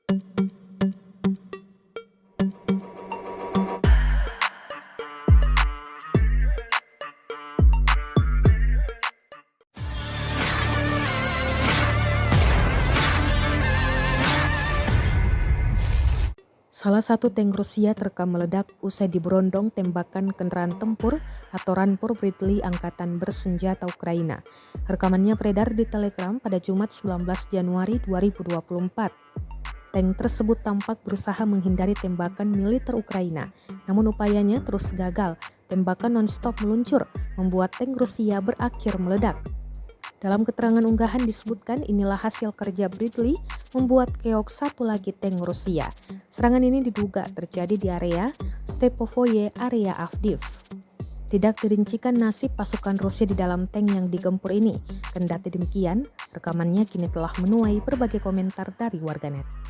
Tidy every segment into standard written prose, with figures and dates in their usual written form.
Salah satu tank Rusia terekam meledak usai diberondong tembakan kendaraan tempur atau Rampor Bradley Angkatan Bersenjata Ukraina. Rekamannya beredar di Telegram pada Jumat 19 Januari 2024. Tank tersebut tampak berusaha menghindari tembakan militer Ukraina, namun upayanya terus gagal. Tembakan non-stop meluncur, membuat tank Rusia berakhir meledak. Dalam keterangan unggahan disebutkan inilah hasil kerja Bradley membuat keok satu lagi tank Rusia. Serangan ini diduga terjadi di area Stepovoye, area Avdiv. Tidak dirincikan nasib pasukan Rusia di dalam tank yang digempur ini. Kendati demikian, rekamannya kini telah menuai berbagai komentar dari warganet.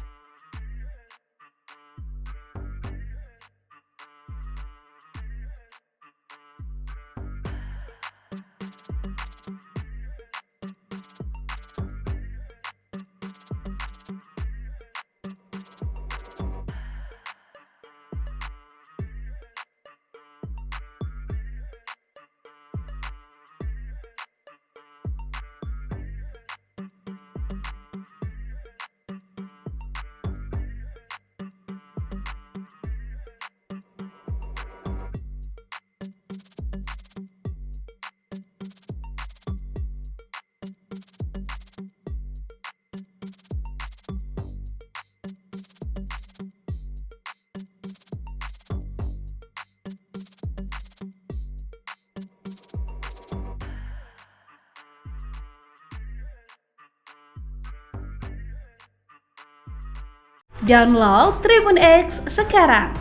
Download Tribun X sekarang,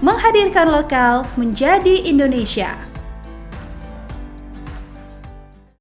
menghadirkan lokal menjadi Indonesia.